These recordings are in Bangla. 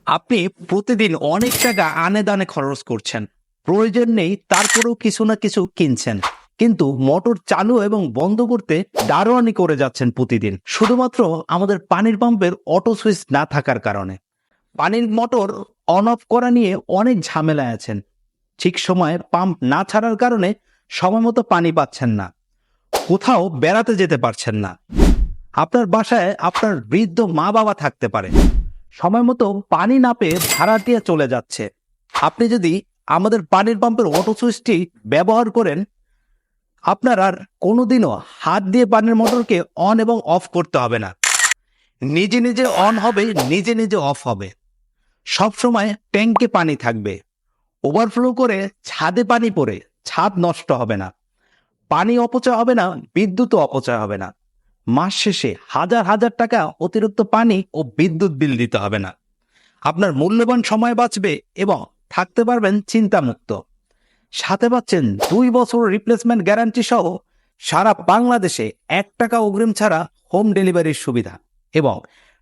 আপনি প্রতিদিন অনেক টাকা আনে দানে খরচ করছেন, প্রয়োজন নেই তারপরেও কিছু না কিছু কিনছেন, কিন্তু মোটর চালু এবং বন্ধ করতে দারোয়ানি করে যাচ্ছেন প্রতিদিন, শুধুমাত্র আমাদের পানির পাম্পের অটো সুইচ না থাকার কারণে। পানির মোটর অন অফ করা নিয়ে অনেক ঝামেলায় আছেন। ঠিক সময়ে পাম্প না ছাড়ার কারণে সময় মতো পানি পাচ্ছেন না, কোথাও বেড়াতে যেতে পারছেন না। আপনার বাসায় আপনার বৃদ্ধ মা বাবা থাকতে পারে, সময় মতো পানি না পেয়ে ভাড়াটিয়া চলে যাচ্ছে। আপনি যদি আমাদের পানির পাম্পের অটো সুইচটি ব্যবহার করেন, আপনার আর কোনোদিনও হাত দিয়ে পানির মোটরকে অন এবং অফ করতে হবে না। নিজে নিজে অন হবে, নিজে নিজে অফ হবে। সবসময় ট্যাঙ্কে পানি থাকবে, ওভারফ্লো করে ছাদে পানি পড়ে ছাদ নষ্ট হবে না, পানি অপচয় হবে না, বিদ্যুৎও অপচয় হবে না। মাস শেষে হাজার হাজার টাকা অতিরিক্ত পানি ও বিদ্যুৎ বিল দিতে হবে না। আপনার মূল্যবান সময় বাঁচবে এবং থাকতে পারবেন চিন্তামুক্ত। সাথে পাচ্ছেন 2 বছর রিপ্লেসমেন্ট গ্যারান্টি সহ সারা বাংলাদেশে 1 টাকা অগ্রিম ছাড়া হোম ডেলিভারির সুবিধা। এবং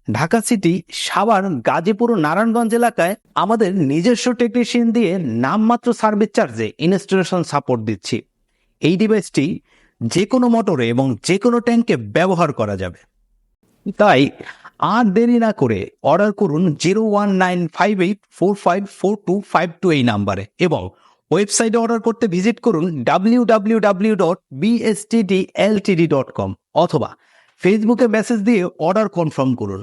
ঢাকা সিটি, সাভার, গাজীপুর ও নারায়ণগঞ্জ এলাকায় আমাদের নিজস্ব টেকনিশিয়ান দিয়ে নামমাত্র সার্ভিস চার্জে ইনস্টলেশন সাপোর্ট দিচ্ছি। এই ডিভাইসটি যে কোনো মোটরে এবং যে কোনো ট্যাঙ্কে ব্যবহার করা যাবে। তাই আর দেরি না করে অর্ডার করুন 0195845425 এই নাম্বারে, এবং ওয়েবসাইটে অর্ডার করতে ভিজিট করুন www.bstdltd.com, অথবা ফেসবুকে মেসেজ দিয়ে অর্ডার কনফার্ম করুন।